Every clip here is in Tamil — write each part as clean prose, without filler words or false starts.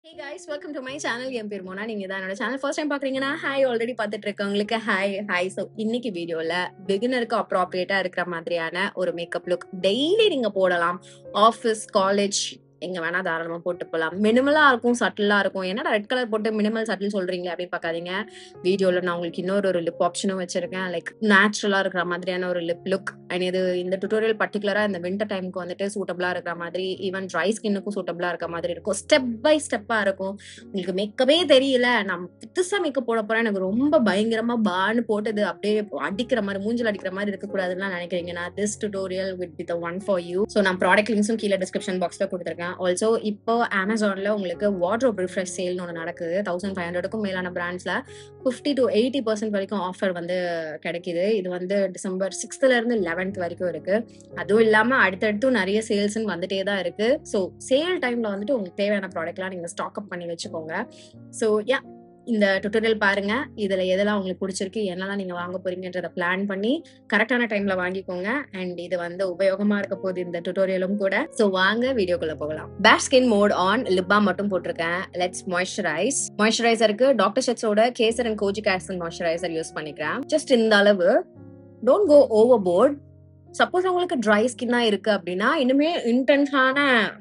Hey guys, welcome to my channel. என் பேர் மோனா. நீங்க தான் என்னோட சேனல் ஃபர்ஸ்ட் டைம் பாக்குறீங்கன்னா ஹாய் ஆல்ரெடி பார்த்துட்டு இருக்கவங்களுக்கு ஹாய். ஸோ இன்னைக்கு வீடியோல பிகினருக்கு அப்ராப்ரியேட்டா இருக்கிற மாதிரியான ஒரு மேக்கப் லுக் டெய்லி நீங்க போடலாம். ஆஃபீஸ், காலேஜ் எங்க வேணா தாராளமா போட்டு போகலாம். மினிமலா இருக்கும், சட்டிலா இருக்கும். என்னடா ரெட் கலர் போட்டு மினிமல் சட்டில் சொல்றீங்க அப்படின்னு பார்க்காதீங்க. வீடியோல நான் உங்களுக்கு இன்னொரு லிப் ஆப்ஷனும் வச்சிருக்கேன். லைக் நேச்சுரலா இருக்கிற மாதிரியான ஒரு லிப் லுக். அண்ட் இது இந்த டுட்டோரியல் பர்டிகுலரா இந்த வின்டர் டைமுக்கு வந்துட்டு சூட்டபிளா இருக்கிற மாதிரி, ஈவன் ட்ரை ஸ்கின்னுக்கும் சூட்டபிளா இருக்க மாதிரி இருக்கும். ஸ்டெப் பை ஸ்டெப்பா இருக்கும். உங்களுக்கு மேக்கப்பே தெரியல, நான் புதுசா மேக்கப் போட போறேன், எனக்கு ரொம்ப பயங்கரமா பான்னு போட்டது அப்படியே அடிக்கிற மாதிரி, மூஞ்சில் அடிக்கிற மாதிரி இருக்கக்கூடாதுன்னு நினைக்கிறீங்கன்னா this tutorial with the one for you. So நான் ப்ராடக்ட் லிங்க்ஸும் கீழே டிஸ்கிரிப்ஷன் பாக்ஸ்ல கொடுத்துருக்கேன். ஆல்சோ இப்போ அமேசான்ல உங்களுக்கு வார்ட்ரோப் ரிஃப்ரெஷ் சேல்னு ஒன்று நடக்குது. 1500க்கும் மேலான பிராண்ட்ஸ்ல 50 to 80% வரைக்கும் ஆஃபர் வந்து கிடைக்குது. இது வந்து டிசம்பர் 6th இருந்து 11th வரைக்கும் இருக்கு. அதுவும் இல்லாம அடுத்தடுத்து நிறைய சேல்ஸ் வந்துட்டே தான் இருக்கு. ஸோ சேல் டைம்ல வந்துட்டு உங்களுக்கு தேவையான ப்ராடக்ட்லாம் நீங்க ஸ்டாக் அப் பண்ணி வச்சுக்கோங்க. ஸோ யா, இந்த டுட்டோரியல் பாருங்க. இதுல எதெல்லாம் உங்களுக்கு பிடிச்சிருக்கு, என்னெல்லாம் நீங்க வாங்க போறீங்கன்றத பிளான் பண்ணி கரெக்டான டைம்ல வாங்கிக்கோங்க. அண்ட் இது வந்து உபயோகமா இருக்க போகுது இந்த டுட்டோரியலும் கூட. ஸோ வாங்க வீடியோக்குள்ள போகலாம். Bare skin mode on, lip balm மட்டும் போட்டிருக்கேன். Let's moisturise. மாய்ஸ்சரைசருக்கு டாக்டர் ஷெட்ஸோட Kesar and kojic acid moisturiser use பண்ணிக்கிறேன். ஜஸ்ட் இந்த அளவு. Don't go overboard. Suppose உங்களுக்கு ட்ரை ஸ்கின்னா இருக்கு அப்படின்னா இன்னுமே இன்டென்ஸான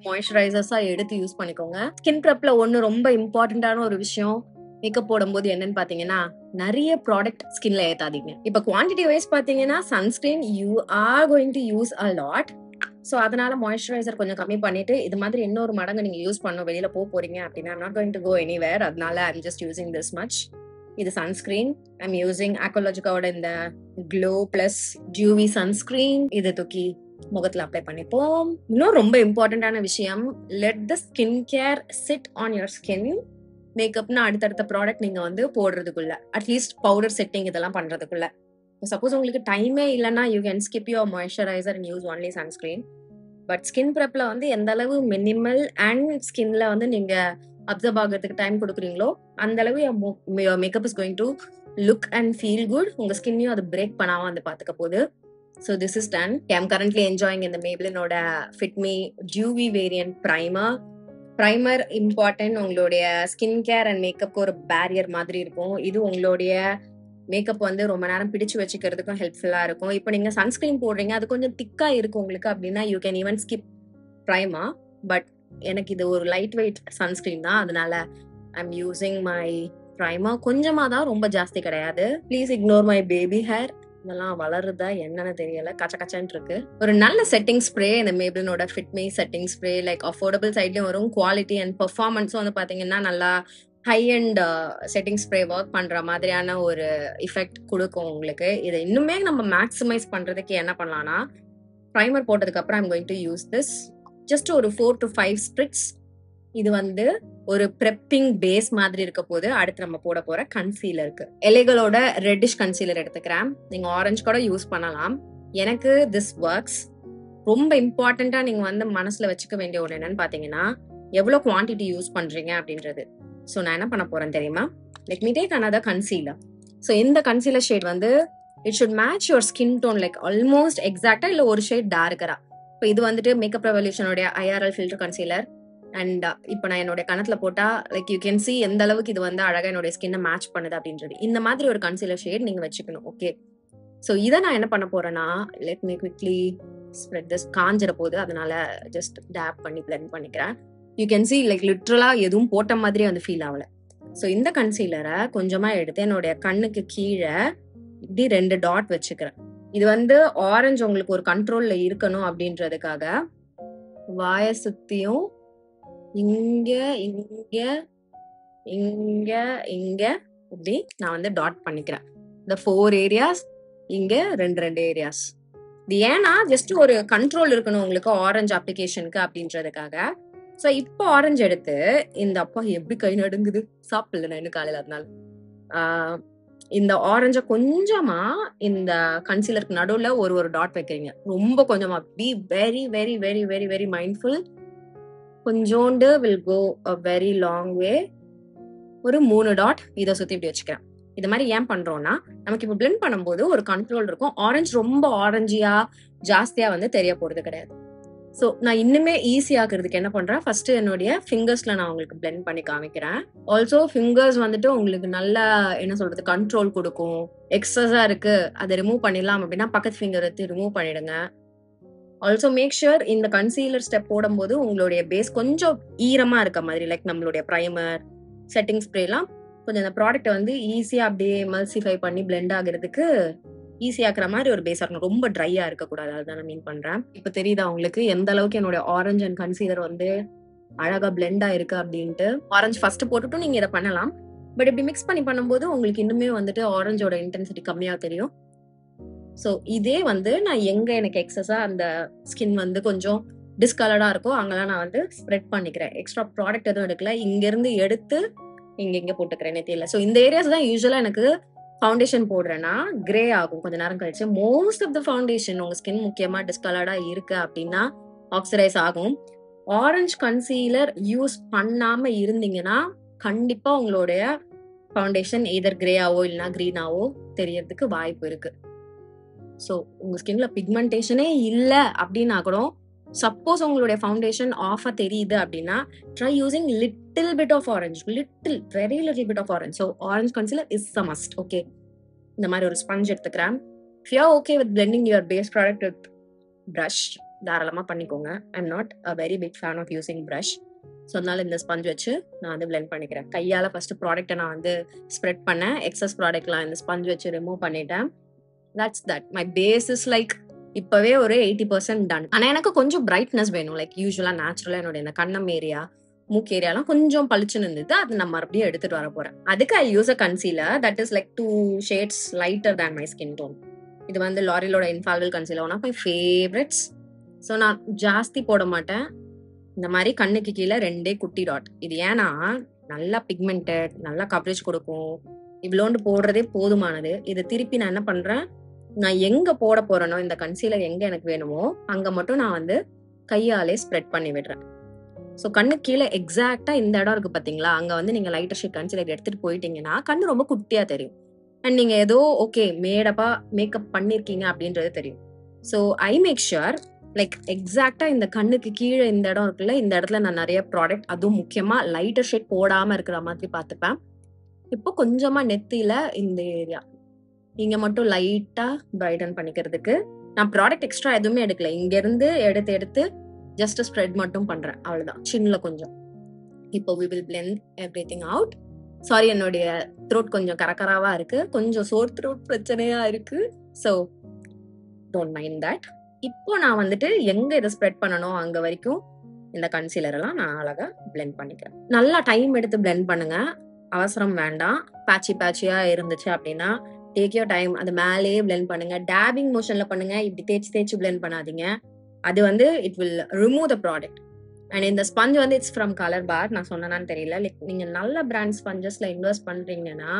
மாய்ஸ்சரைசர்ஸா எடுத்து யூஸ் பண்ணிக்கோங்க. ஸ்கின் ப்ரெப்ல ஒன்னு ரொம்ப இம்பார்ட்டன்டான ஒரு விஷயம் மேக்கப் போடும்போது என்னன்னு பாத்தீங்கன்னா, நிறைய ப்ராடக்ட் ஸ்கின்ல ஏத்தாதீங்க. இப்ப குவான்டிட்டி வைஸ் பாத்தீங்கன்னா sunscreen you are going to use a lot. So அதனால மாய்ஸ்சரைசர் கொஞ்சம் கம்மி பண்ணிட்டு இது மாதிரி இன்னொரு மடங்கு நீங்க யூஸ் பண்ணணும். வெளியில போறீங்க அப்படின்னா I'm not going to go anywhere. அதனால I'm just using this much. இது சன்ஸ்கிரீன். ஐம் யூசிங் அக்வாலஜிக்காவோட இந்த க்ளோ பிளஸ் டியூவி சன்ஸ்கிரீன். இதை தூக்கி முகத்துல அப்ளை பண்ணிப்போம். இன்னும் ரொம்ப இம்பார்ட்டன்டான விஷயம், let the skin care sit on your skin. மேக்கப்னா அடுத்தடுத்த ப்ராடக்ட் நீங்க வந்து போடுறதுக்குள்ள, அட்லீஸ்ட் பவுடர் செட்டிங் இதெல்லாம் பண்றதுக்குள்ள. சப்போஸ் உங்களுக்கு டைமே இல்லைன்னா you can skip your moisturiser and use only sunscreen. But skin ப்ரெப்ல வந்து எந்த அளவு மினிமல் அண்ட் ஸ்கின்ல வந்து நீங்க அப்சர்வ் ஆகிறதுக்கு டைம் கொடுக்குறீங்களோ அந்த அளவு makeup is going to look and feel good. உங்க ஸ்கின்னையும் அது பிரேக் பண்ணாம வந்து பாத்துக்க போகுது. So this is done. I'm currently enjoying இந்த மேப்ளினோட Fit Me dewy variant primer. Primer important. உங்களுடைய ஸ்கின் கேர் அண்ட் மேக்கப்க்கு ஒரு பேரியர் மாதிரி இருக்கும். இது உங்களுடைய மேக்கப் வந்து ரொம்ப நேரம் பிடிச்சு வச்சுக்கிறதுக்கும் ஹெல்ப்ஃபுல்லா இருக்கும். இப்போ நீங்க சன்ஸ்கிரீன் போடுறீங்க, அது கொஞ்சம் திக்கா இருக்கு உங்களுக்கு அப்படின்னா you can even skip primer. But எனக்கு இது ஒரு லைட் வெயிட் சன்ஸ்கிரீன் தான், அதனால ஐம் யூசிங் மை பிரைமர். கொஞ்சமா தான், ரொம்ப ஜாஸ்தி கிடையாது. Please ignore my baby hair. இதெல்லாம் வளருதா என்னன்னு தெரியல, கச்சன்னு இருக்கு. ஒரு நல்ல செட்டிங் ஸ்ப்ரே, இந்த மேப்ளினோட Fit Me setting spray. Like affordable சைட்லயும் வரும், குவாலிட்டி அண்ட் பெர்ஃபார்மன்ஸும் வந்து பாத்தீங்கன்னா நல்லா high and setting spray work பண்ற மாதிரியான ஒரு எஃபெக்ட் கொடுக்கும் உங்களுக்கு. இதை இன்னுமே நம்ம மேக்ஸிமைஸ் பண்றதுக்கு என்ன பண்ணலாம்னா, ப்ரைமர் போட்டதுக்கு அப்புறம் I'm going to use this. Just ஒரு 4 to 5 ஸ்ப்ரிட்ஸ். இது வந்து ஒரு ப்ரெப்பிங் பேஸ் மாதிரி இருக்க போது. அடுத்து நம்ம போட போற கன்சீலருக்கு எலைகளோட ரெட்டிஷ் கன்சீலர் எடுத்துக்கிறேன். நீங்க ஆரஞ்சு கூட யூஸ் பண்ணலாம். எனக்கு திஸ் ஒர்க்ஸ். ரொம்ப இம்பார்ட்டண்டா நீங்க வந்து மனசுல வச்சுக்க வேண்டிய ஒன்று என்னன்னு பாத்தீங்கன்னா, எவ்வளவு குவான்டிட்டி யூஸ் பண்றீங்க அப்படின்றது. ஸோ நான் என்ன பண்ண போறேன் தெரியுமா? Let me take another concealer. So இந்த கன்சீலர் ஷேட் வந்து it should match your skin tone, like almost எக்ஸாக்டா இல்ல ஒரு ஷேட் டார்க்கரா. இப்போ இது வந்துட்டு மேக்கப் ரெவல்யூஷனோட IRL ஃபில்டர் கன்சீலர். அண்ட் இப்போ நான் என்னோட கணத்துல போட்டா லைக் யூ கேன் சி எந்த அளவுக்கு இது வந்து அழகா என்னோட ஸ்கின்னை மேட்ச் பண்ணுது அப்படின்றது. இந்த மாதிரி ஒரு கன்சீலர் ஷேட் நீங்க வச்சுக்கணும். ஓகே, ஸோ இதை நான் என்ன பண்ண போறேன்னா, let me quickly spread this. காஞ்சிட போகுது, அதனால ஜஸ்ட் டேப் பண்ணி பிளெண்ட் பண்ணிக்கிறேன். யூ கேன் சி லைக் லிட்ரலா எதுவும் போட்ட மாதிரியே வந்து ஃபீல் ஆகல. ஸோ இந்த கன்சீலரை கொஞ்சமா எடுத்து என்னுடைய கண்ணுக்கு கீழே இப்படி 2 டாட் வச்சுக்கிறேன். இது வந்து ஆரஞ்சு உங்களுக்கு ஒரு கண்ட்ரோல்ல இருக்கணும் அப்படின்றதுக்காக வாயை சுத்தியும் இங்க இங்க இங்க இங்க இப்படி நான் வந்து டாட் பண்ணிக்கிறேன். இந்த 4 ஏரியாஸ், இங்க 2 ஏரியாஸ். இது ஏன்னா ஜஸ்ட் ஒரு கண்ட்ரோல் இருக்கணும் உங்களுக்கு ஆரஞ்சு அப்ளிகேஷனுக்கு அப்படின்றதுக்காக. ஸோ இப்போ ஆரஞ்சு எடுத்து இந்த அப்பா எப்படி கை நடுங்குது, சாப்பிடல நான் இன்னும் காலையில, அதனால இந்த ஆரஞ்ச கொஞ்சமா இந்த கன்சீலருக்கு நடுவுல ஒரு டாட் வைக்கிறீங்க. ரொம்ப கொஞ்சமா. Be very very very very very mindful. கொஞ்சோண்டு will go a very long way. ஒரு 3 டாட் இதை சுத்தி இப்படி வச்சுக்கிறேன். இது மாதிரி ஏன் பண்றோம்னா, நமக்கு இப்போ பிளெண்ட் பண்ணும்போது ஒரு கண்ட்ரோல் இருக்கும். ஆரஞ்சு ரொம்ப ஆரஞ்சியா ஜாஸ்தியா வந்து தெரிய போறது கிடையாது. ஸோ நான் இன்னுமே ஈஸியாக்குறதுக்கு என்ன பண்றேன், ஃபர்ஸ்ட் என்னுடைய ஃபிங்கர்ஸ்ல நான் உங்களுக்கு பிளெண்ட் பண்ணி காமிக்கிறேன். ஆல்சோ ஃபிங்கர்ஸ் வந்துட்டு உங்களுக்கு நல்லா என்ன சொல்றது கண்ட்ரோல் கொடுக்கும். எக்ஸஸா இருக்கு அதை ரிமூவ் பண்ணிடலாம் அப்படின்னா பக்கத்து ஃபிங்கர் எடுத்து ரிமூவ் பண்ணிடுங்க. ஆல்சோ மேக் ஷுர் இந்த கன்சீலர் ஸ்டெப் போடும்போது உங்களுடைய பேஸ் கொஞ்சம் ஈரமா இருக்க மாதிரி, லைக் நம்மளுடைய ப்ரைமர் செட்டிங் ஸ்ப்ரேலாம் கொஞ்சம் அந்த ப்ராடக்ட்டை வந்து ஈஸியா அப்படியே எமல்சிஃபை பண்ணி பிளெண்ட் ஆகுறதுக்கு ஈஸியாக்குற மாதிரி ஒரு பேஸா இருக்கணும். ரொம்ப ட்ரையா இருக்கக்கூடாது. அதுதான் நான் மீன் பண்றேன். இப்ப தெரியுதா உங்களுக்கு எந்த அளவுக்கு என்னோட ஆரஞ்சு அண்ட் கன்சீலர் வந்து அழகா பிளெண்ட் ஆயிருக்கு அப்படின்ட்டு. ஆரஞ்சு ஃபர்ஸ்ட் போட்டுட்டும் நீங்க இதை பண்ணலாம். பட் இப்படி மிக்ஸ் பண்ணி பண்ணும்போது உங்களுக்கு இன்னுமே வந்துட்டு ஆரஞ்சோட இன்டென்சிட்டி கம்மியா தெரியும். ஸோ இதே வந்து நான் எங்க எனக்கு எக்ஸஸா அந்த ஸ்கின் வந்து கொஞ்சம் டிஸ்கலர்டா இருக்கோ அங்கெல்லாம் நான் வந்து ஸ்ப்ரெட் பண்ணிக்கிறேன். எக்ஸ்ட்ரா ப்ராடக்ட் எதுவும் எடுக்கல. இங்க இருந்து எடுத்து இங்க போட்டுக்கிறேன் நெத்தியில. ஸோ இந்த ஏரியாஸ் தான் யூஸ்வலா எனக்கு ஃபவுண்டேஷன் போடுறேன்னா கிரே ஆகும் கொஞ்ச நேரம் கழிச்சு. மோஸ்ட் ஆஃப் த ஃபவுண்டேஷன் உங்க ஸ்கின் முக்கியமா டிஸ்கலர்டா இருக்கு அப்படின்னா ஆக்சிடைஸ் ஆகும். ஆரஞ்சு கன்சீலர் யூஸ் பண்ணாம இருந்தீங்கன்னா கண்டிப்பா உங்களுடைய ஃபவுண்டேஷன் எய்தர் கிரேயாவோ இல்லைன்னா கிரீனாவோ தெரியறதுக்கு வாய்ப்பு இருக்கு. ஸோ உங்க ஸ்கின்ல பிக்மெண்டேஷனே இல்லை அப்படின்னா கூட சப்போஸ் உங்களுடைய ஃபவுண்டேஷன் ஆஃபா தெரியுது அப்படின்னா try using little bit of orange, very little bit of orange. So orange concealer is a must. Okay, இந்த மாதிரி ஒரு ஸ்பஞ்ச் எடுத்துக்கிறேன். If you are okay with blending your base product with brush தாராளமா பண்ணிக்கோங்க. I am not a very big fan of using brush. So அதனால இந்த ஸ்பஞ்ச் வச்சு நான் வந்து பிளெண்ட் பண்ணிக்கிறேன். கையால ஃபர்ஸ்ட் ப்ராடக்ட்டை நான் வந்து ஸ்ப்ரெட் பண்ணேன். எக்ஸஸ் ப்ராடக்ட்லாம் இந்த ஸ்பஞ்ச் வச்சு ரிமூவ் பண்ணிட்டேன். That's that. My base is like இப்பவே ஒரு 80% டன். ஆனா எனக்கு கொஞ்சம் பிரைட்னஸ் வேணும். லைக் யூஸ்வலா நேச்சுரலா என்னோட இந்த கண்ணம் ஏரியா மூக்கு ஏரியாலாம் கொஞ்சம் பளிச்சுன்னு இருந்தது. அது நான் மறுபடியும் எடுத்துட்டு வர போறேன். அதுக்கு I use a concealer that is like 2 shades lighter than my skin tone. இது வந்து லாரியலோட Infallible concealer, one of my favourites. So நான் ஜாஸ்தி போட மாட்டேன். இந்த மாதிரி கண்ணுக்கு கீழே 2 குட்டி டாட். இது ஏன்னா நல்லா பிக்மெண்டட், நல்லா கவரேஜ் கொடுக்கும். இவ்வளோண்டு போடுறதே போதுமானது. இதை திருப்பி நான் என்ன பண்றேன், நான் எங்க போட போறேனோ இந்த கன்சீலர் எங்க எனக்கு வேணுமோ அங்க மட்டும் நான் வந்து கையாலே ஸ்ப்ரெட் பண்ணி விடுறேன். ஸோ கண்ணு கீழே எக்ஸாக்டா இந்த இடம் இருக்கு பாத்தீங்களா, அங்க வந்து நீங்க லைட்டர் ஷேட் கன்சீலர் எடுத்துட்டு போயிட்டீங்கன்னா கண்ணு ரொம்ப குட்டியா தெரியும். அண்ட் நீங்க ஏதோ ஓகே மேடப்பா மேக்கப் பண்ணிருக்கீங்க அப்படின்றது தெரியும். So I make sure like எக்ஸாக்டா இந்த கண்ணுக்கு கீழே இந்த இடம் இருக்குல்ல, இந்த இடத்துல நான் நிறைய ப்ராடக்ட் அதுவும் முக்கியமா லைட்டர் ஷேட் போடாம இருக்கிற மாதிரி பார்த்துப்பேன். இப்போ கொஞ்சமா நெத்தியில இந்த ஏரியா இங்க மட்டும் லைட்டா பிரைட்டன் பண்ணிக்கிறதுக்கு நான் ப்ராடக்ட் எக்ஸ்ட்ரா எதுவுமே எடுக்கல. இங்க இருந்து எடுத்து ஜஸ்ட் ஸ்ப்ரெட் மட்டும் பண்றேன், அவ்வளவுதான். சின்ன கொஞ்சம். இப்போ we will blend everything out. Sorry, என்னுடைய த்ரோட் கொஞ்சம் கரகராவா இருக்கு, கொஞ்சம் சோர் த்ரோட் பிரச்சனையா இருக்கு. So don't mind that. இப்போ நான் வந்துட்டு எங்க இதை ஸ்ப்ரெட் பண்ணணும் அங்க வரைக்கும் இந்த கன்சீலர் எல்லாம் நான் அழகா பிளெண்ட் பண்ணிக்கிறேன். நல்லா டைம் எடுத்து பிளெண்ட் பண்ணுங்க, அவசரம் வேண்டாம். பேச்சியா இருந்துச்சு அப்படின்னா டேக் யோர் டைம். அது மேலேயே பிளெண்ட் பண்ணுங்க. டேபிங் மோஷன்ல பண்ணுங்க. இப்படி தேய்ச்சி பிளெண்ட் பண்ணாதீங்க. அது வந்து it will remove the product. And இந்த ஸ்பஞ்ச் வந்து இட்ஸ் ஃப்ரம் கலர் பார். நான் சொன்னேன்னு தெரியல. லைக் நீங்க நல்ல பிராண்ட் ஸ்பஞ்சஸ்ல இன்வெஸ்ட் பண்றீங்கன்னா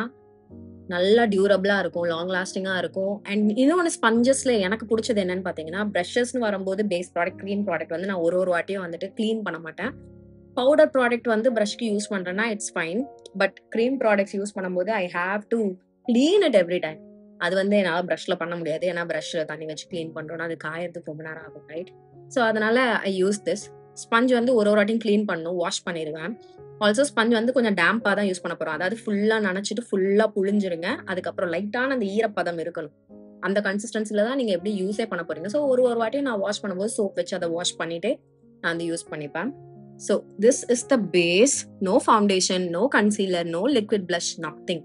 நல்லா டியூரபிளா இருக்கும், லாங் லாஸ்டிங்கா இருக்கும். அண்ட் இன்னொன்று ஸ்பஞ்சஸ்ல எனக்கு பிடிச்சது என்னன்னு பாத்தீங்கன்னா, ப்ரஷஸ்ன்னு வரும்போது பேஸ் ப்ராடக்ட் கிரீம் ப்ராடக்ட் வந்து நான் ஒரு வாட்டியும் வந்துட்டு கிளீன் பண்ண மாட்டேன். பவுடர் ப்ராடக்ட் வந்து ப்ரஷ்க்கு யூஸ் பண்றேன்னா it's fine. But cream products use பண்ணும்போது I have to clean it every time. அது வந்து என்னால் ப்ரஷ்ல பண்ண முடியாது. ஏன்னா ப்ரஷ்ல தண்ணி வச்சு கிளீன் பண்றோம்னா அது காயறதுக்கு ரொம்ப நேரம் ஆகும், ரைட்? ஸோ அதனால ஐ யூஸ் திஸ். ஸ்பஞ்ச் வந்து ஒரு வாட்டியும் கிளீன் பண்ணணும், வாஷ் பண்ணிடுவேன். ஆல்சோ ஸ்பஞ்ச் வந்து கொஞ்சம் டேம்பா தான் யூஸ் பண்ண போறோம். அதாவது ஃபுல்லா நனைச்சிட்டு ஃபுல்லா புழிஞ்சிருங்க. அதுக்கப்புறம் லைட்டான அந்த ஈரப்பதம் இருக்கணும். அந்த கன்சிஸ்டன்சில தான் நீங்க எப்படி யூஸே பண்ண போறீங்க. ஸோ ஒரு வாட்டியும் நான் வாஷ் பண்ணும்போது சோப் வச்சு அதை வாஷ் பண்ணிட்டு நான் வந்து யூஸ் பண்ணிப்பேன். So this is the base. No foundation, no concealer, no liquid blush, nothing.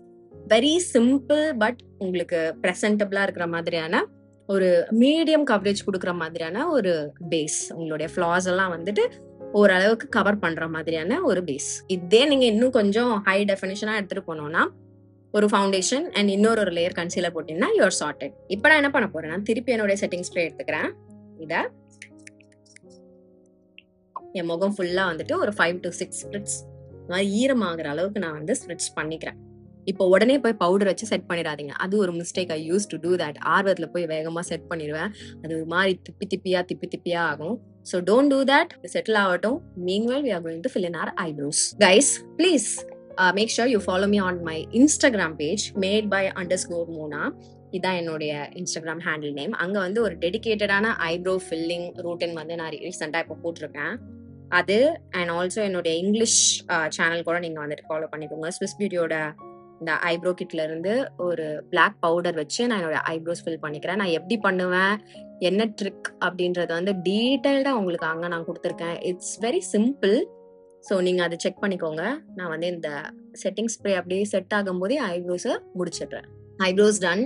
Very simple but உங்களுக்கு ப்ரெசன்டபிளா இருக்கிற மாதிரியான ஒரு மீடியம் கவரேஜ் கொடுக்குற மாதிரியான ஒரு பேஸ். உங்களுடைய ஃபிளாஸ் எல்லாம் வந்துட்டு ஓரளவுக்கு கவர் பண்ற மாதிரியான ஒரு பேஸ். இதே நீங்க இன்னும் கொஞ்சம் ஹை டெஃபினிஷனா எடுத்துட்டு போனோம்னா ஒரு ஃபவுண்டேஷன் அண்ட் இன்னொரு லேயர் கன்சீலர் போட்டீங்கன்னா யூ ஆர் சார்ட்டட். இப்போ நான் என்ன பண்ண போறேன்னா திருப்பி என்னுடைய செட்டிங் ஸ்ப்ரே எடுத்துக்கிறேன். இத என் முகம் ஃபுல்லா வந்துட்டு ஒரு 5 to 6 ஸ்ப்ரிட்ஸ் ஈரமாகிற அளவுக்கு நான் வந்து ஸ்ப்ரிட்ஸ் பண்ணிக்கிறேன். இப்போ உடனே போய் பவுடர் வச்சு செட் பண்ணிடாதீங்க. அது ஒரு mistake. I use to do that. ஆர்வத்துல போய் வேகமா செட் பண்ணிடுவேன். அது ஒரு மாதிரி திப்பியா ஆகும். So don't do that. Settle ஆகட்டும். Meanwhile, we are going to fill in our eyebrows. Guys, please make sure you follow me on my Instagram page made by _Mona. இதான் என்னுடைய இன்ஸ்டாகிராம் ஹேண்டில் நேம். அங்க வந்து ஒரு டெடிகேட்டடான ஐப்ரோ ஃபில்லிங் ரூட்டின் வந்து நான் ரீசெண்டா இப்போ போட்டிருக்கேன். அது அண்ட் ஆல்சோ என்னுடைய இங்கிலீஷ் சேனல் கூட நீங்க வந்துட்டு ஃபாலோ பண்ணிக்கோங்க. ஸ்விஸ் பியூட்டியோட இந்த ஐப்ரோ கிட்ல இருந்து ஒரு பிளாக் பவுடர் வச்சு நான் என்னோட ஐப்ரோஸ் ஃபில் பண்ணிக்கிறேன். நான் எப்படி பண்ணுவேன், என்ன ட்ரிக் அப்படின்றது வந்து டீட்டெயில்டா உங்களுக்கு அங்க நான் கொடுத்துருக்கேன். It's very simple. ஸோ நீங்க அதை செக் பண்ணிக்கோங்க. நான் வந்து இந்த செட்டிங் ஸ்ப்ரே அப்படியே செட் ஆகும் போதே ஐப்ரோஸை முடிச்சிடுறேன். Eyebrows done.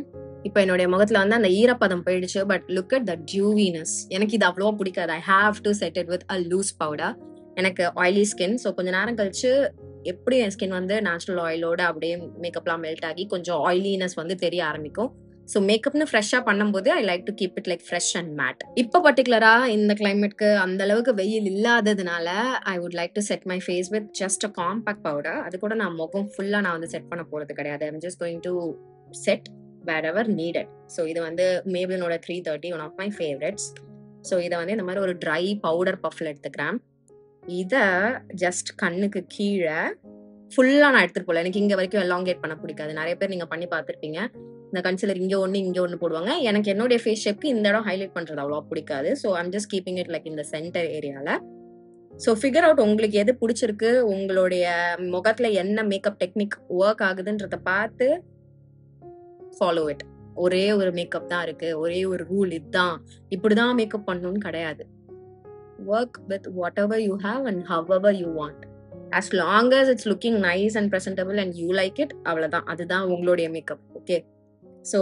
இப்போ என்னுடைய முகத்துல வந்து அந்த ஈரப்பதம் போயிடுச்சு. But look at the dewiness. எனக்கு இது அவ்வளோ பிடிக்காது. I have to set it with a loose powder. எனக்கு ஆயிலி ஸ்கின். ஸோ கொஞ்ச நேரம் கழிச்சு எப்படி என் ஸ்கின் வந்து நேச்சுரல் ஆயிலோட அப்படியே மேக்கப்லாம் மெல்ட் ஆகி கொஞ்சம் ஆயிலினஸ் வந்து தெரிய ஆரம்பிக்கும். ஸோ மேக்கப்னு ஃப்ரெஷ்ஷாக பண்ணும்போது I like to keep it like fresh and matte. இப்போ பர்டிகுலரா இந்த கிளைமேட்க்கு அந்த அளவுக்கு வெயில் இல்லாததுனால I would like to set my face with just a compact powder. அது கூட நான் முகம் ஃபுல்லாக நான் வந்து செட் பண்ண போகிறது கிடையாது. I'm just going to set wherever needed. So இது வந்து மேபிளினோட 330 one of my favourites. So இதை வந்து இந்த மாதிரி ஒரு ட்ரை பவுடர் பஃப்ல எடுத்துக்கிறேன். இதை ஜஸ்ட் கண்ணுக்கு கீழே ஃபுல்லாக நான் எடுத்துட்டு போகல. எனக்கு இங்கே வரைக்கும் எலாங்கேட் பண்ண பிடிக்காது. நிறைய பேர் நீங்கள் பண்ணி பார்த்துருப்பீங்க. இந்த கன்சிலர் இங்கே ஒன்று போடுவாங்க. எனக்கு என்னுடைய ஃபேஸ் ஷேப்க்கு இந்த இடம் ஹைலைட் பண்ணுறது அவ்வளோ பிடிக்காது. So I'm just keeping it like இந்த சென்டர் ஏரியாவில். ஸோ ஃபிகர் அவுட் உங்களுக்கு எது பிடிச்சிருக்கு, உங்களுடைய முகத்தில் என்ன மேக்கப் டெக்னிக் ஒர்க் ஆகுதுன்றத பார்த்து ஃபாலோ இட். ஒரே ஒரு மேக்கப் தான் இருக்கு, ஒரே ஒரு ரூல் இதுதான், இப்படிதான் மேக்கப் பண்ணணும்னு கிடையாது. Work with what ever you have and how you want. as long as it's looking nice and presentable and you like it, அவ்வளவுதான். அதுதான் உங்களுடைய மேக்கப். ஓகே, ஸோ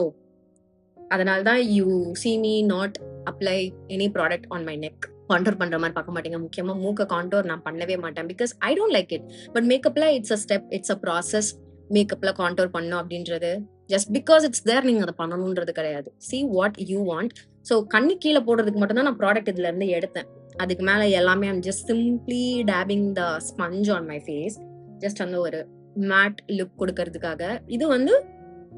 அதனால்தான் you see me not apply any product on my neck. Contour பண்ற மாதிரி பார்க்க மாட்டீங்க. முக்கியமா மூக்க கான்டோர் நான் பண்ணவே மாட்டேன். Because I don't like it. But மேக்கப்ல it's a step, it's a process. மேக்கப்ல கான்டோர் பண்ணும் அப்படின்றது ஜஸ்ட் பிகாஸ் இட்ஸ் தேர் நீங்க அதை பண்ணணும்ன்றது கிடையாது. see what you want. So கண்ணு கீழே போடுறதுக்கு மட்டும் தான் நான் ப்ராடக்ட் இதுல இருந்து எடுத்தேன். அதுக்கு மேல எல்லாமே I'm just simply dabbing the sponge on my face. Just அந்த ஒரு மேட் லுக் கொடுக்கறதுக்காக. இது வந்து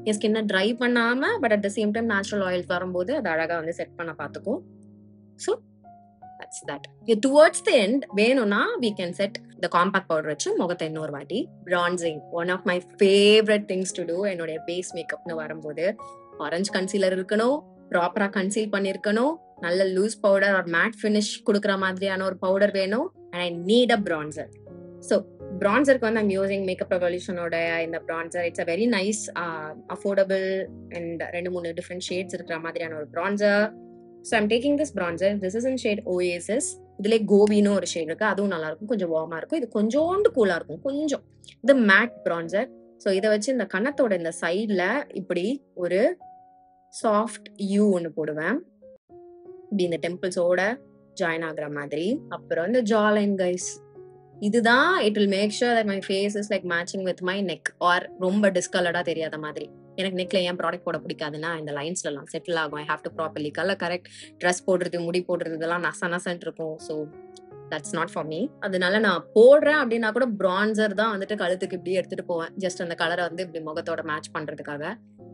என் ஸ்கின்னை ட்ரை பண்ணாம but at the same time natural oils வரும்போது அது அழகா வந்து செட் பண்ண பார்த்துக்கும். So that's that. Towards the end வேணும்னா we can set the compact powder வச்சு முகத்தை இன்னொரு வாட்டி bronzing. one of my favorite things to do. என்னுடைய பேஸ் மேக்கப்னு வரும்போது ஆரஞ்சு கன்சீலர் இருக்கணும், ப்ராப்பரா கன்சீல் பண்ணிருக்கணும், நல்ல லூஸ் பவுடர் ஒரு மேட் ஃபினிஷ் கொடுக்குற மாதிரியான ஒரு பவுடர் வேணும். and I need a bronzer. So பிரான்சருக்கு வந்து I'm using Makeup Revolutionோட இந்த bronzer. It's a very nice affordable and 2-3 different shades இருக்கிற மாதிரியான ஒரு bronzer. So I'm taking this bronzer. This is in shade Oasis. இதுல கோபின்னு ஒரு ஷேட் இருக்கு, அதுவும் நல்லா இருக்கும், கொஞ்சம் வார்மா இருக்கும். இது கொஞ்சோண்டு கூலா இருக்கும் கொஞ்சம். இது மேட் பிரான்சர். ஸோ இதை வச்சு இந்த கன்னத்தோட இந்த சைட்ல இப்படி ஒரு சாஃப்ட் யூ ஒன்று போடுவேன், இப்படி இந்த டெம்பிள்ஸோட ஜாயின் ஆகுற மாதிரி. அப்புறம் இந்த ஜாலைன் கைஸ், இதுதான் it will make sure that my face is like matching with my neck or ரொம்ப டிஸ்கலர்டா தெரியாத மாதிரி. எனக்கு நெக்ல ஏன் ப்ராடக்ட் போட பிடிக்காதுன்னா இந்த லைன்ஸ்ல எல்லாம் செட்டில் ஆகும். ஐ have to properly colour correct. Dress போடுறது, முடி போடுறது இதெல்லாம் நசன்னு இருக்கும். So that's not for me. அதனால நான் போடுறேன் அப்படின்னா கூட பிரான்சர் தான் வந்துட்டு கழுத்துக்கு இப்படி எடுத்துட்டு போவேன். ஜஸ்ட் அந்த கலரை வந்து இப்படி முகத்தோட மேட்ச் பண்றதுக்காக.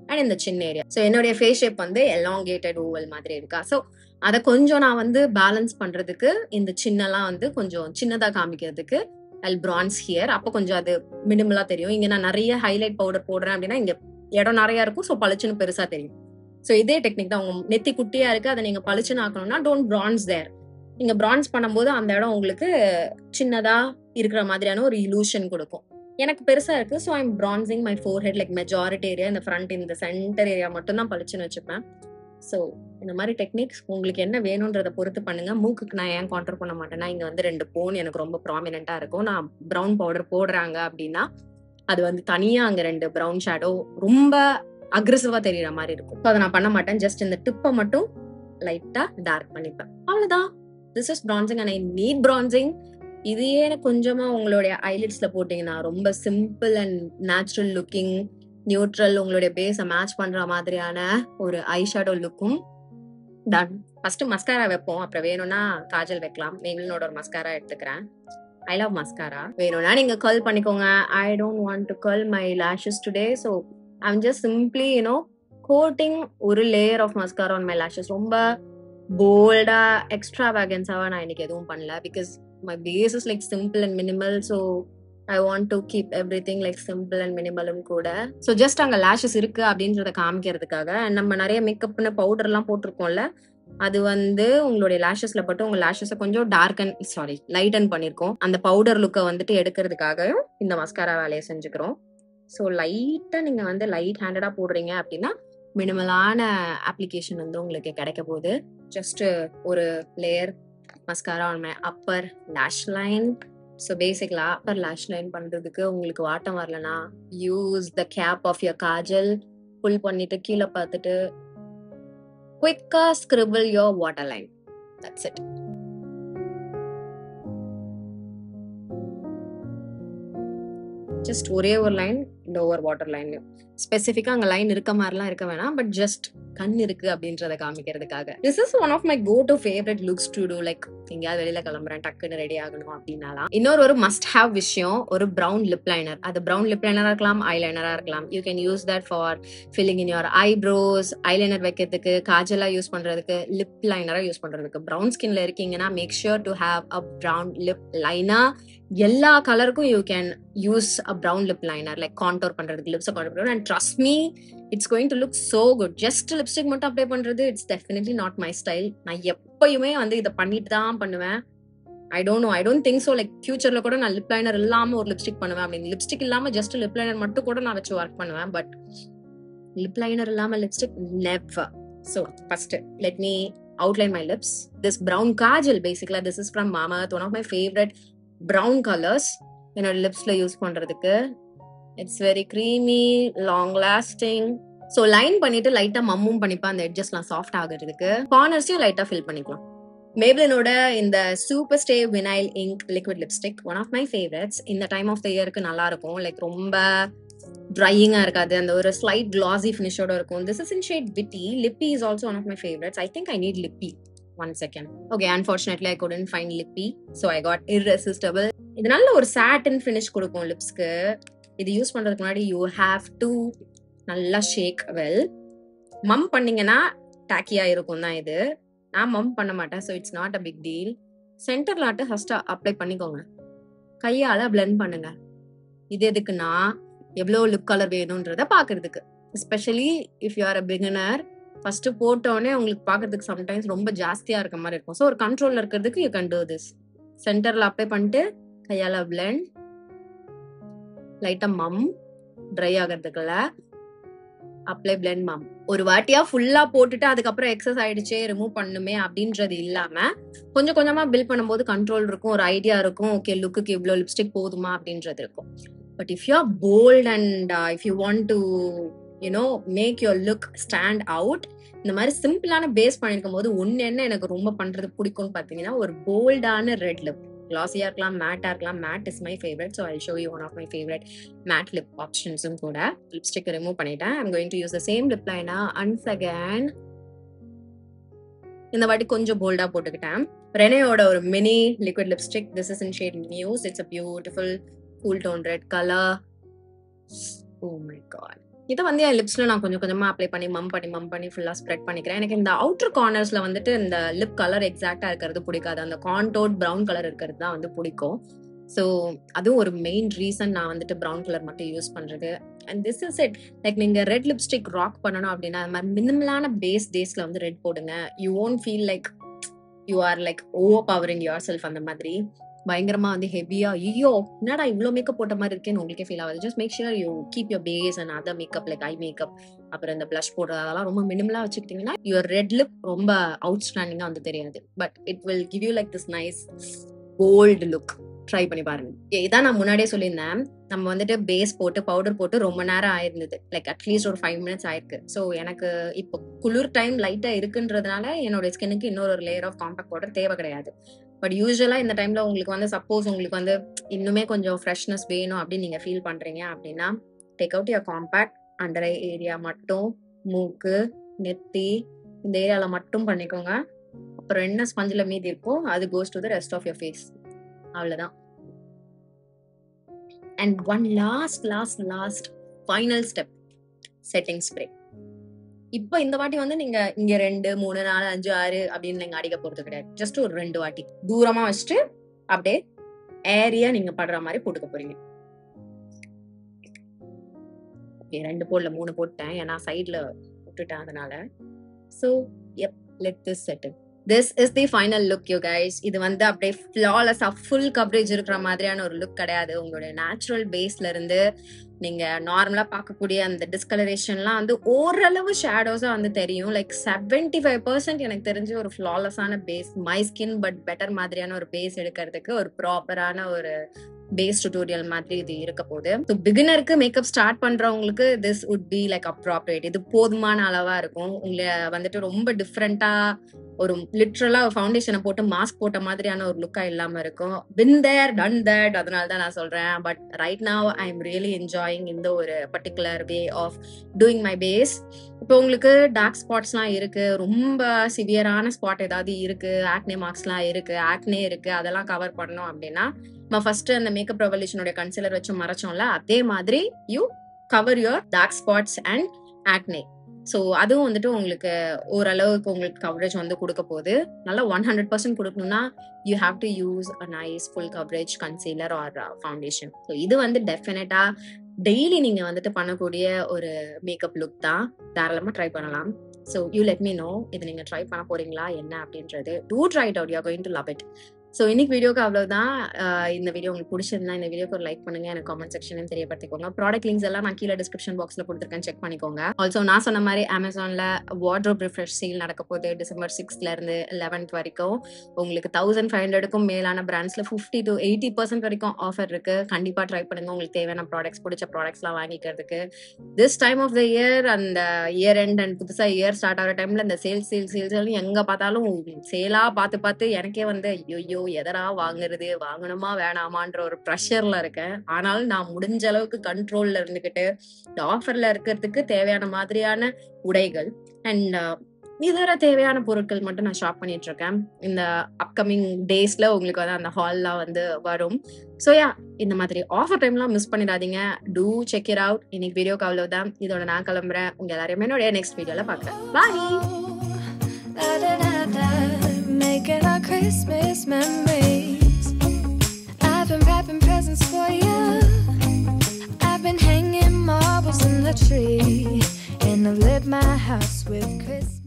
அண்ட் இந்த சின்ன ஏரியா. ஸோ என்னுடைய ஃபேஸ் ஷேப் வந்து எலாங்கேட்டட் ஓவல் மாதிரி இருக்கா. ஸோ அதை கொஞ்சம் நான் வந்து பேலன்ஸ் பண்றதுக்கு இந்த சின்னலாம் வந்து கொஞ்சம் சின்னதா காமிக்கிறதுக்கு ஐ பிரான்ஸ் ஹியர். அப்போ கொஞ்சம் அது மினிமலா தெரியும். இங்க நான் நிறைய ஹைலைட் பவுடர் போடுறேன் அப்படின்னா இங்க இடம் நிறைய இருக்கும். ஸோ பளிச்சுன்னு பெருசா தெரியும். ஸோ இதே டெக்னிக் தான். உங்க நெத்தி குட்டியா இருக்கு, அதை நீங்க பளிச்சுன்னு ஆக்கணும்னா டோன்ட் பிரான்ஸ் தேர். நீங்க பிரான்ஸ் பண்ணும்போது அந்த இடம் உங்களுக்கு சின்னதா இருக்கிற மாதிரியான ஒரு இலூஷன் கொடுக்கும். எனக்கு பெருசா இருக்கு. So I'm prancing my forehead like majority area, இந்த ஃப்ரண்ட் இந்த சென்டர் ஏரியா மட்டும் தான் பளிச்சுன்னு வச்சுப்பேன். ஸோ இந்த மாதிரி டெக்னிக்ஸ் உங்களுக்கு என்ன வேணும்ன்றத பொறுத்து பண்ணுங்க. மூக்குக்கு நான் ஏன் கான்டர் பண்ண மாட்டேன்னா இங்க வந்து 2 போன் எனக்கு ரொம்ப ப்ராமினென்ட்டா இருக்கும். நான் ப்ரௌன் பவுடர் போடுறாங்க அப்படின்னா அது வந்து தனியா அங்க 2 ப்ரௌன் ஷேடோ ரொம்ப அக்ரெசிவா தெரியற மாதிரி இருக்கும். ஸோ அதை நான் பண்ண மாட்டேன். ஜஸ்ட் இந்த டிப்பை மட்டும் லைட்டா டார்க் பண்ணிப்பேன், அவ்வளவுதான். This is bronzing and I need bronzing. இதையே கொஞ்சமா உங்களுடைய ஐலிட்ஸ்ல போட்டீங்கன்னா ரொம்ப simple and natural looking, neutral, உங்களுடைய பேஸை மேட்ச் பண்ற மாதிரியான ஒரு ஐ ஷேடோ லுக்கும் டன். ஃபர்ஸ்ட் மஸ்காரா வைப்போம், அப்புறம் வேணும்னா காஜல் வைக்கலாம். மேபிளினோட ஒரு மஸ்காரா எடுத்துக்கிறேன். I love mascara. வேணும்னா நீங்க கர்ல் பண்ணிக்கோங்க. I don't want to curl my lashes today. So I'm just simply coating ஒரு layer of mascara on my lashes. ரொம்ப போல்டா எக்ஸ்ட்ரா வேகன்ஸாவா நான் இன்னைக்கு எதுவும் பண்ணல. Because my base is like simple and minimal. So I want to keep everything like simple and minimum கூட. ஸோ ஜஸ்ட் அங்க லேஷஸ் இருக்கு அப்படின்றத காமிக்கிறதுக்காக நம்ம நிறைய மேக்கப்னு பவுடர்லாம் போட்டிருக்கோம்ல, அது வந்து உங்களுடைய லேஷஸ்ல பட்டு உங்க லேஷஸை கொஞ்சம் லைட்டன் பண்ணிருக்கோம். அந்த பவுடர் லுக்கை வந்துட்டு எடுக்கிறதுக்காக இந்த மஸ்காரா வேலையை செஞ்சுக்கிறோம். ஸோ லைட்டா நீங்க வந்து லைட் ஹேண்டடா போடுறீங்க அப்படின்னா மினிமலான அப்ளிகேஷன் வந்து உங்களுக்கு கிடைக்க போகுது. ஜஸ்ட் ஒரு layer mascara on my upper lash line. So basically upper lash line பண்றதுக்கு உங்களுக்கு வாட்டம் வரலனா use the cap of your kajal. Pull பண்ணிட்டு கீழே பார்த்துட்டு குவிக்கா scribble your water line. That's it. Just ஒரே ஒரு லைன் லோவர் வாட்டர் லைன். ஸ்பெசிஃபிக்கா அங்க லைன் இருக்க மாதிரிலாம் இருக்க வேணாம், பட் ஜஸ்ட் கண் இருக்கு அப்படின்றத காமிக்கிறதுக்காக. This is one of my go to favourite looks to do. Like எங்கேயாவது வெளியில கிளம்புறேன் டக்குன்னு ரெடி ஆகணும் அப்படின்னாலாம். இன்னொரு மஸ்ட் ஹேவ் விஷயம், ஒரு ப்ரௌன் லிப் லைனர். அது ப்ரௌன் லிப் லைனரா இருக்கலாம், ஐலைனரா இருக்கலாம். You can use that for filling in your eyebrows. Eyeliner வைக்கிறதுக்கு, காஜலா யூஸ் பண்றதுக்கு, லிப் லைனரா யூஸ் பண்றதுக்கு. ப்ரௌன் ஸ்கின்ல இருக்கீங்கன்னா make sure to have a brown lip liner. எல்லா கலருக்கும் you can use a brown lip liner, like contour பண்றதுக்கு, லிப்ஸை கான்டோர் பண்றது. And trust me, it's going to look so good. Just lipstick மட்டும் அப்ளை பண்றது it's definitely not my style. நான் எப்பயுமே வந்து இதை பண்ணிட்டு தான் பண்ணுவேன். I don't think so like ஃபியூச்சர்ல கூட நான் லிப் லைனர் இல்லாம ஒரு லிப்ஸ்டிக் பண்ணுவேன் அப்படின்னு. லிப்ஸ்டிக் இல்லாம ஜஸ்ட் லிப் லைனர் மட்டும் கூட நான் வச்சு ஒர்க் பண்ணுவேன், பட் லிப் லைனர் இல்லாம lipstick never. So first let me outline my lips. This brown kajal, basically this is from Mamaearth, one of my favorite brown colors என்னோட லிப்ஸ்ல யூஸ் பண்றதுக்கு. It's very creamy, long lasting. So line பண்ணிட்டு லைட்டா மம்மும் பண்ணிப்பா அந்த எட்ஜஸ்லாம் சாஃப்ட் ஆகுறதுக்கு. கார்னர்ஸையும் லைட்டா ஃபில் பண்ணிக்கலாம். மேப்ளினோட இந்த super stay vinyl ink liquid lipstick one of my favourites. இந்த டைம் ஆஃப் த இயருக்கு நல்லா இருக்கும். லைக் ரொம்ப ட்ரையிங்கா இருக்காது, அந்த ஒரு ஸ்லைட் கிளாசி ஃபினிஷோட இருக்கும். This is in shade witty. Lippy is also one of my favourites. I think I need lippy. One second. Okay, unfortunately I couldn't find lippy, so I got irresistible. இது நல்ல ஒரு satin finish கொடுக்கும் லிப்ஸ்க்கு. இது யூஸ் பண்றதுக்கு முன்னாடி you have to நல்லா ஷேக் வெல். மம் பண்ணீங்கன்னா டாக்கியா இருக்கும் தான் இது. நான் மம் பண்ண மாட்டேன், so it's not a big deal. சென்டர்ல ஆட்டு ஃபர்ஸ்ட் அப்ளை பண்ணிக்கோங்க, கையால பிளெண்ட் பண்ணுங்க. இது எதுக்குன்னா எவ்வளவு லுக் கலர் வேணும்ன்றத பாக்குறதுக்கு. Especially if you are a beginner, first போட்டோடனே உங்களுக்கு பாக்குறதுக்கு சம்டைம்ஸ் ரொம்ப ஜாஸ்தியா இருக்க மாதிரி இருக்கும். ஸோ ஒரு கண்ட்ரோல்ல இருக்கிறதுக்கு யூ கேன் டூ திஸ். சென்டர்ல அப்ளை பண்ணிட்டு கையால பிளெண்ட், லைட்டா மம், ட்ரை ஆகிறதுக்குள்ள அப்ளை பிளெண்ட் மம். ஒரு வாட்டியா ஃபுல்லா போட்டுட்டு அதுக்கப்புறம் எக்ஸஸ் ஆயிடுச்சே ரிமூவ் பண்ணுமே அப்படின்றது இல்லாம கொஞ்சம் கொஞ்சமா பில்ட் பண்ணும்போது கண்ட்ரோல் இருக்கும், ஒரு ஐடியா இருக்கும். ஓகே, லுக்குக்கு இவ்வளவு லிப்ஸ்டிக் போதுமா அப்படின்றது இருக்கும். But if you are bold and if you want to make your look stand out, இந்த மாதிரி சிம்பிளான பேஸ் பண்ணிருக்கும் போது ஒன்னு என்ன எனக்கு ரொம்ப பண்றது பிடிக்கும்னு பாத்தீங்கன்னா, ஒரு போல்டான ரெட் லிப். கிளாஸியா இருக்கலாம், மேட்டா இருக்கலாம். Matte is my favourite, so I show you one of my favourite matte lip ஆப்ஷன்ஸும் கூட. லிப்ஸ்டிக் ரிமூவ் பண்ணிட்டேன். I'm going to use the same lip liner once again. இந்த வாட்டி கொஞ்சம் போல்டா போட்டுக்கிட்டேன். ரெனேயோட ஒரு mini liquid lipstick. This is in shade muse. It's a beautiful cool tone red colour. Oh my god. இதை வந்து என் லிப்ஸ்ல நான் கொஞ்சம் கொஞ்சமா அப்ளை பண்ணி மம் பண்ணி ஃபுல்லா ஸ்ப்ரெட் பண்ணிக்கிறேன். எனக்கு இந்த அவுட்டர் கார்னர்ஸ்ல வந்துட்டு இந்த லிப் கலர் எக்ஸாக்டா இருக்கிறது பிடிக்காது. அந்த கான்டோர்ட் ப்ரௌன் கலர் இருக்கிறது தான் வந்து பிடிக்கும். ஸோ அதுவும் ஒரு மெயின் ரீசன் நான் வந்துட்டு ப்ரௌன் கலர் மட்டும் யூஸ் பண்றது. And this is it. Like நீங்க ரெட் லிப்ஸ்டிக் ராக் பண்ணணும் அப்படின்னா அது மாதிரி மினிமலான பேஸ் டேஸ்ல வந்து ரெட் போடுங்க. You won't feel like you are like over powering your self. அந்த மாதிரி பயங்கரமா வந்து ஹெவியா ஐயோ என்னடா இவ்வளோ மேக்கப் போட்ட மாதிரி இருக்கேன்னு உங்களுக்கே ஃபீல் ஆகுது. Just make sure you keep your base and other makeup like eye makeup, அப்புறம் இந்த பிளஷ் போடுறது அதெல்லாம் ரொம்ப மினிமலா வச்சுக்கிட்டீங்கன்னா யுவர் ரெட் லிப் ரொம்ப அவுட்ஸ்டாண்டிங்கா வந்து தெரியாது. But it will give you like this nice bold look. Try பண்ணி பாருங்க. இதான் நான் முன்னாடியே சொல்லியிருந்தேன், நம்ம வந்துட்டு பேஸ் போட்டு பவுடர் போட்டு ரொம்ப நேரம் ஆயிருந்தது. லைக் அட்லீஸ்ட் ஒரு 5 minutes ஆயிருக்கு. ஸோ எனக்கு இப்போ குளிர் டைம் லைட்டா இருக்குன்றதுனால என்னோட ஸ்கின்னுக்கு இன்னொரு லேயர் ஆஃப் காம்பேக்ட் பவுடர் தேவை கிடையாது. பட் யூஸ்வலா இந்த டைம்ல உங்களுக்கு வந்து சப்போஸ் உங்களுக்கு வந்து இன்னுமே கொஞ்சம் ஃப்ரெஷ்னஸ் வேணும் அப்படின்னு நீங்க ஃபீல் பண்றீங்க அப்படின்னா take out your compact. Under eye area மட்டும், மூக்கு, நெத்தி இந்த ஏரியால மட்டும் பண்ணிக்கோங்க. அப்புறம் என்ன ஸ்பஞ்சில் மீதி இருக்கோ அது goes to the rest of your face. அவ்வளவுதான். And one last final step, setting spray. இப்போ இந்த வாட்டி வந்து நீங்க இங்க 2, 3, 4, 5, 6 அப்படின்னு நீங்க அடிக்க போறது கிடையாது. ஜஸ்ட் ஒரு 2 வாட்டி தூரமா வச்சுட்டு அப்படியே ஏரியா நீங்க படுற மாதிரி போட்டுக்க போறீங்க. ஓகே 2 போடல 3 போட்டேன். ஏன்னா சைடுல விட்டுட்டேன் அதனால. ஸோ எப் let this settle. This is the final look you guys. இது வந்து அப்படியே ஃப்ளாலஸா ஃபுல் கவரேஜ் இருக்கிற மாதிரியான ஒரு லுக் கிடையாது. உங்களுடைய நேச்சுரல் பேஸ்ல இருந்து நீங்க நார்மலா பார்க்கக்கூடிய அந்த டிஸ்கலரேஷன்லாம் வந்து ஓரளவு ஷேடோஸா வந்து தெரியும். லைக் 75% எனக்கு தெரிஞ்சு ஒரு ஃப்ளாலஸான base my skin but better மாதிரியான ஒரு பேஸ் எடுக்கிறதுக்கு ஒரு ப்ராப்பரான ஒரு பேஸ் டியூட்டோரியல் மாதிரி இது இருக்க போகுது. ஸோ பிகினருக்கு மேக்கப் ஸ்டார்ட் பண்றவங்களுக்கு this would be like appropriate. இது போதுமான அளவா இருக்கும். உங்களை வந்துட்டு ரொம்ப டிஃப்ரெண்டா ஒரு லிட்ரலா ஃபவுண்டேஷனை போட்டு மாஸ்க் போட்ட மாதிரியான ஒரு லுக்கா இல்லாம இருக்கும். Been there done that. அதனால தான் நான் சொல்றேன். But right now I am really enjoying இந்த ஒரு particular way of doing my base. இப்போ உங்களுக்கு டார்க் ஸ்பாட்ஸ்லாம் இருக்கு, ரொம்ப சிவியரான ஸ்பாட் ஏதாவது இருக்கு, ஆக்னே மார்க்ஸ்லாம் இருக்கு, ஆக்னே இருக்கு, அதெல்லாம் கவர் பண்ணோம் அப்படின்னா நம்ம ஃபர்ஸ்ட் அந்த மேக்கப் ரெவல்யூஷனுடைய கன்சிலர் வச்சு மறைச்சோம்ல, அதே மாதிரி you cover your dark spots and acne. So அதுவும் வந்துட்டு உங்களுக்கு ஓரளவுக்கு உங்களுக்கு கவரேஜ் வந்து கொடுக்க போகுது. நல்லா 100% கொடுக்கணும்னா you have to use a nice full coverage concealer or foundation. So இது வந்து டெஃபினட்டா டெய்லி நீங்க வந்துட்டு பண்ணக்கூடிய ஒரு மேக்கப் லுக் தான். தாராளமா ட்ரை பண்ணலாம். So you let me know இது நீங்க ட்ரை பண்ண போறீங்களா என்ன அப்படின்றது. Do try it out, you are going to love it. So இன்னைக்கு வீடியோக்கு அவ்வளவுதான். இந்த வீடியோ உங்களுக்கு பிடிச்சிருந்தா இந்த வீடியோக்கு ஒரு லைக் பண்ணுங்க, எனக்கு காமெண்ட் செக்ஷன் தெரியப்படுத்திக்கோங்க. ப்ராடக்ட் லிங்க்ஸ் எல்லாம் நான் கீழே டிஸ்கிரிப்ஷன் பாக்ஸ்ல கொடுத்துருக்கேன், செக் பண்ணிக்கோங்க. ஆல்சோ நான் சொன்ன மாதிரி அமேசான்ல வார்ட்ரோப் ரிஃப்ரெஷ் சேல் நடக்க போகுது. டிசம்பர் 6th இருந்து 11th வரைக்கும் உங்களுக்கு 1500க்கும் மேலான பிராண்ட்ஸ்ல 50 to 80% வரைக்கும் ஆஃபர் இருக்கு. கண்டிப்பா ட்ரை பண்ணுங்க உங்களுக்கு தேவையான ப்ராடக்ட்ஸ், பிடிச்ச ப்ராடக்ட்ஸ்லாம் வாங்கிக்கிறதுக்கு. This time of the year அந்த இயர் எண்ட் அண்ட் புதுசா இயர் ஸ்டார்ட் ஆகிற டைம்ல இந்த சேல்ஸ் எங்க பார்த்தாலும் சேலா பார்த்து எனக்கே வந்து ஐயோ எதரா வாங்குறது, வாங்கணுமா வேணாமான்ற ஒரு ப்ரெஷர்ல இருக்கேன். ஆனாலும் நான் முடிஞ்ச அளவுக்கு கண்ட்ரோல்ல இருந்துகிட்டு இந்த ஆஃபர்ல இருக்கிறதுக்கு தேவையான மாதிரியான உடைகள் அண்ட் இதர தேவையான பொருட்கள் மட்டும் நான் ஷாப் பண்ணிட்டு இருக்கேன். இந்த அப்கமிங் டேஸ்ல உங்களுக்கு வந்து அந்த ஹால்லாம் வந்து வரும். ஸோ யா, இந்த மாதிரி ஆஃபர் டைம்லாம் மிஸ் பண்ணிடாதீங்க. Do check it out. இன்னைக்கு வீடியோக்கு அவ்வளவுதான். இதோட நான் கிளம்புறேன். உங்க எல்லாரையுமே என்னுடைய நெக்ஸ்ட் வீடியோல பாக்குறேன். பாய். Making our Christmas memories. I've been wrapping presents for you. I've been hanging marbles in the tree, and I've lit my house with Christmas.